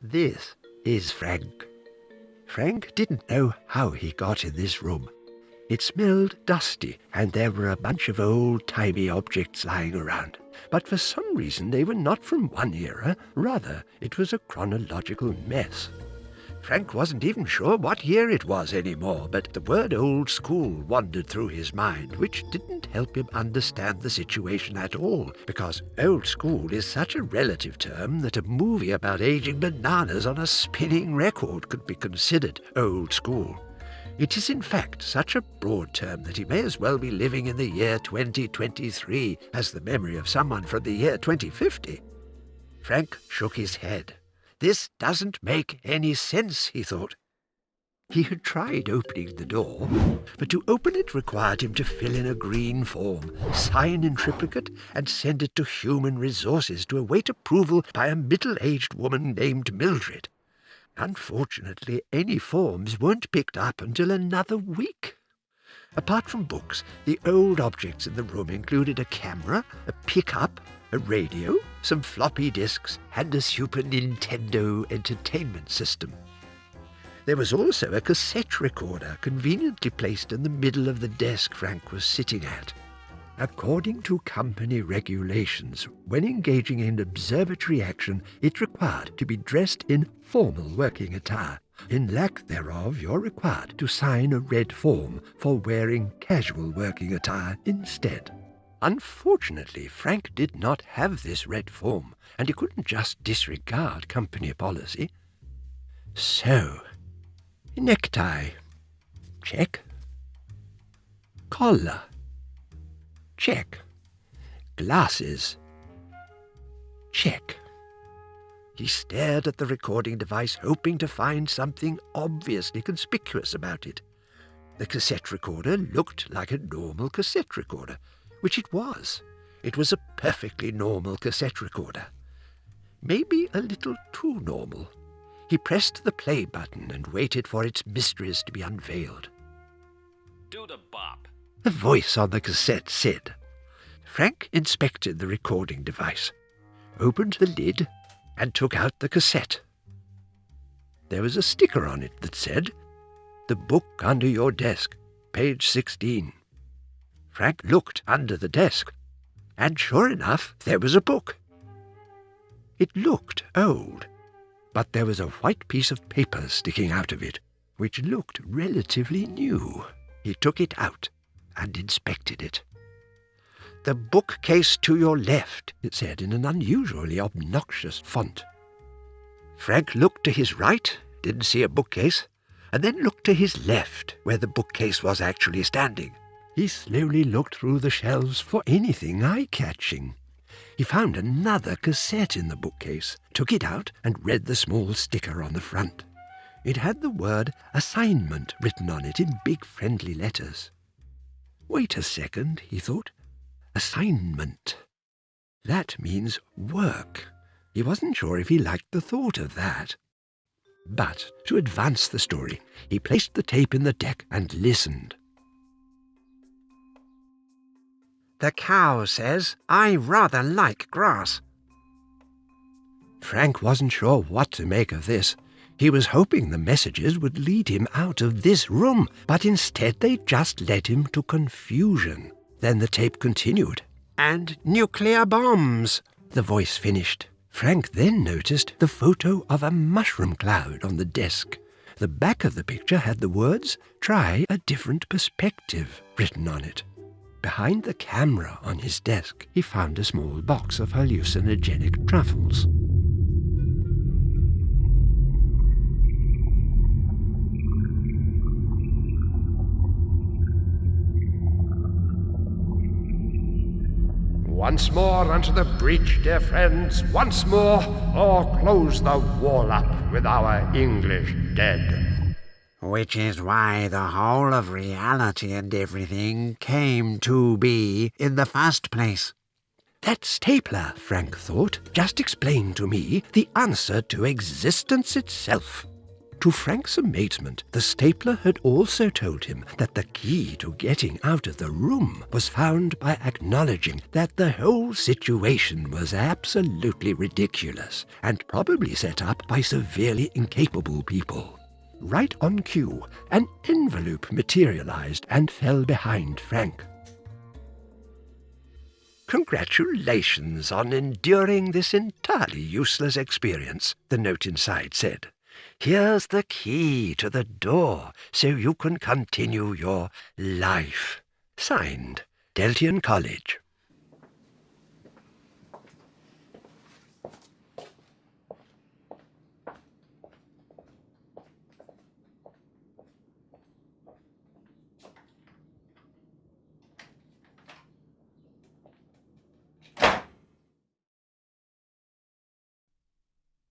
This is Frank. Frank didn't know how he got in this room. It smelled dusty, and there were a bunch of old-timey objects lying around. But for some reason they were not from one era. Rather, it was a chronological mess. Frank wasn't even sure what year it was anymore, but the word old school wandered through his mind, which didn't help him understand the situation at all, because old school is such a relative term that a movie about aging bananas on a spinning record could be considered old school. It is in fact such a broad term that he may as well be living in the year 2023 as the memory of someone from the year 2050. Frank shook his head. This doesn't make any sense, he thought. He had tried opening the door, but to open it required him to fill in a green form, sign in triplicate, and send it to Human Resources to await approval by a middle-aged woman named Mildred. Unfortunately, any forms weren't picked up until another week. Apart from books, the old objects in the room included a camera, a pickup, a radio, some floppy disks, and a Super Nintendo Entertainment System. There was also a cassette recorder conveniently placed in the middle of the desk Frank was sitting at. According to company regulations, when engaging in observatory action, it required to be dressed in formal working attire. In lack thereof, you're required to sign a red form for wearing casual working attire instead. Unfortunately, Frank did not have this red form, and he couldn't just disregard company policy. So, necktie, check. Collar, check. Glasses, check. He stared at the recording device, hoping to find something obviously conspicuous about it. The cassette recorder looked like a normal cassette recorder, which it was. It was a perfectly normal cassette recorder. Maybe a little too normal. He pressed the play button and waited for its mysteries to be unveiled. Do the bop. A voice on the cassette said. Frank inspected the recording device, opened the lid, and took out the cassette. There was a sticker on it that said, "The book under your desk, page 16. Frank looked under the desk, and sure enough, there was a book. It looked old, but there was a white piece of paper sticking out of it, which looked relatively new. He took it out and inspected it. "The bookcase to your left," it said in an unusually obnoxious font. Frank looked to his right, didn't see a bookcase, and then looked to his left, where the bookcase was actually standing. He slowly looked through the shelves for anything eye-catching. He found another cassette in the bookcase, took it out, and read the small sticker on the front. It had the word assignment written on it in big friendly letters. Wait a second, he thought. Assignment. That means work. He wasn't sure if he liked the thought of that. But to advance the story, he placed the tape in the deck and listened. "The cow says, 'I rather like grass.'" Frank wasn't sure what to make of this. He was hoping the messages would lead him out of this room, but instead they just led him to confusion. Then the tape continued. "And nuclear bombs," the voice finished. Frank then noticed the photo of a mushroom cloud on the desk. The back of the picture had the words, "Try a different perspective," written on it. Behind the camera on his desk, he found a small box of hallucinogenic truffles. Once more unto the breach, dear friends, once more, or close the wall up with our English dead. Which is why the whole of reality and everything came to be in the first place. That stapler, Frank thought, just explained to me the answer to existence itself. To Frank's amazement, the stapler had also told him that the key to getting out of the room was found by acknowledging that the whole situation was absolutely ridiculous and probably set up by severely incapable people. Right on cue, an envelope materialized and fell behind Frank. "Congratulations on enduring this entirely useless experience," the note inside said. "Here's the key to the door so you can continue your life. Signed, Deltian College."